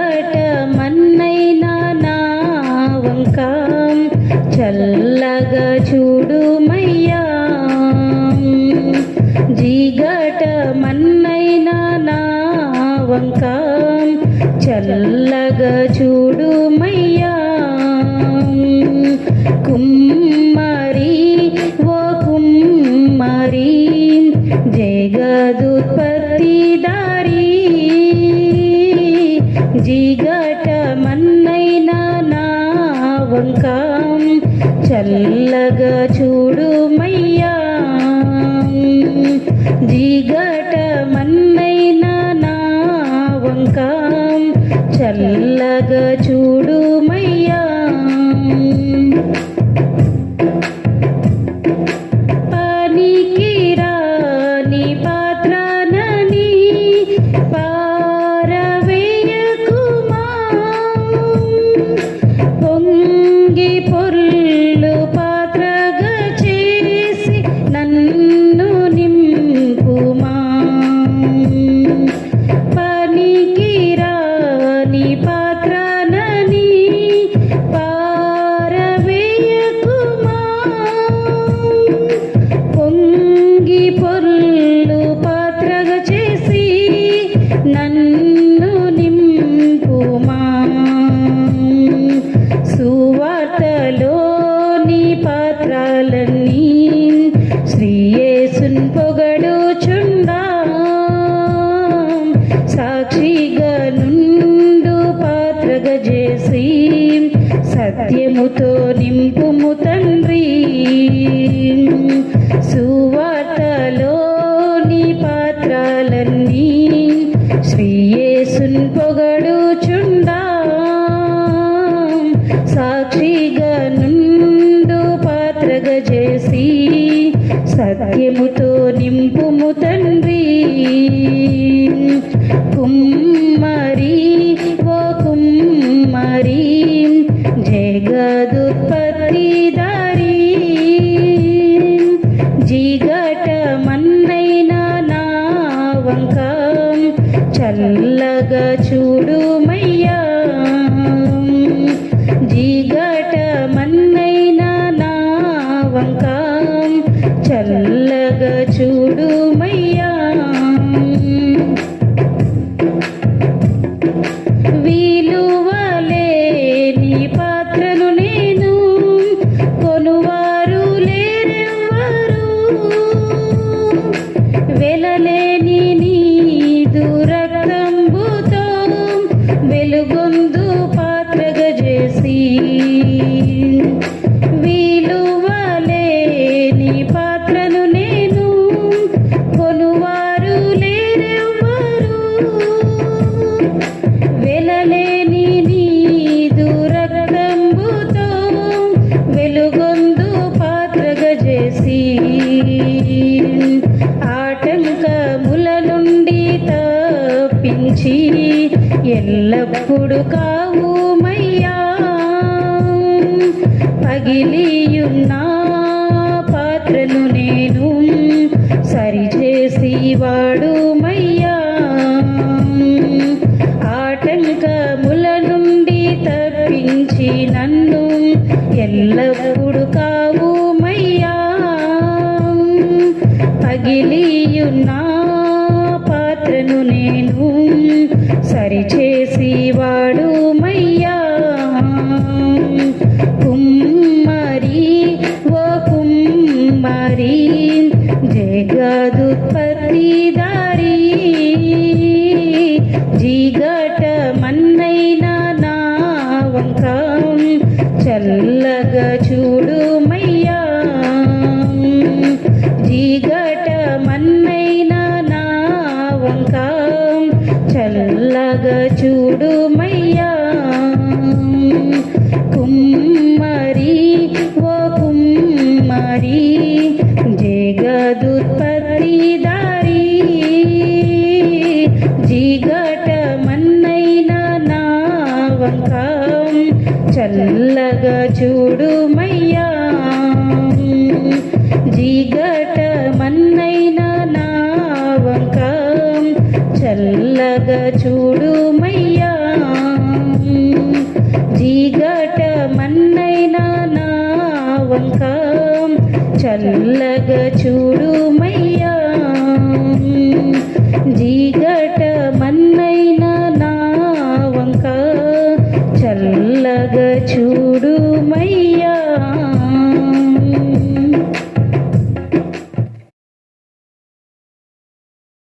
జిగట మన్నైనా నా వంక చల్లగా చూడుమయ్యా. జిగట మన్నైనా నా వంక చల్లగా చూడుమయ్యా. కుమ్మరి ఓ కుమ్మరి జగదుత్పత్తి దారి జిగట మన్నైనా నా వంక చల్లగా చూడుమయ్యా. జిగట మన్నైనా నా వంక చల్లగా చూడుమయ్యా. పనికిరాని పాత్రనని పారవేయకుమా. పొంగి పొర్లు పాత్రగా చేసి నన్ను నింపుమా. పనికిరాని పాత్రనని పారవేయకుమా. పొంగి పొర్లు పాత్రగా చేసి నన్ను నింపుమా. సువార్తలోని పాత్రలన్నీ శ్రీ యేసున్ పొగడుచుండా. సాక్షిగా నుండు పాత్రగా చేసి సత్యముతో నింపుము తండ్రి. సువార్తలోని పాత్రలన్నీ శ్రీ యేసున్ పొగడుచుండా. సాక్షిగా నుండు పాత్రగా చేసి సత్యముతో నింపుము తండ్రి. కుమ్మరి ఓ కుమ్మరి జగదుత్పత్తి దారి జిగట మన్నైనా నా వంక చల్లగా చూడుమయ్యా. జిగట మన్నైనా నా వంక చల్లగా చూడుమయ్యా. విలువలేని పాత్రను నేను కొనువారు లేరెవ్వరు. వెలలేని నీదు రక్తంబుతో వెలుగొందు పాత్రగా చేసి. విలువలేని పాత్రను నేను కొనువారు లేరెవ్వరు. వెలలేని నీదు రక్తంబుతో వెలుగొందు పాత్రగా చేసి. ఆటంకముల నుండి తప్పించి ఎల్లప్పుడు కావుమయ్యా. పగిలియున్న పాత్రను నేను సరిచేసి వాడుమయ్యా. ఆటంకముల నుండి తప్పించి నన్ను ఎల్లప్పుడు కావుమయ్యా. పగిలియున్న పాత్రను నేను సరిచేసి వాడుమయ్యా. కుమ్మరి ఓ కుమ్మరి జగదుత్పత్తి దారి జిగట మన్నైనా నా వంక చల్లగా చూడుమయ్యా. జిగట మన్నైనా నా వంక చల్లగా చూడుమయ్యా. కుమ్మరి ఓ కుమ్మరి జగదుత్పత్తి దారి జిగట మన్నైనా నా వంక చల్లగా చూడుమయ్యా. జిగట మన్నైనా నా వంక చల్లగా చూడుమయ్యా. వంక చల్లగా చూడుమయ్యా జీగట మన్నైన నా వంక చల్లగా చూడు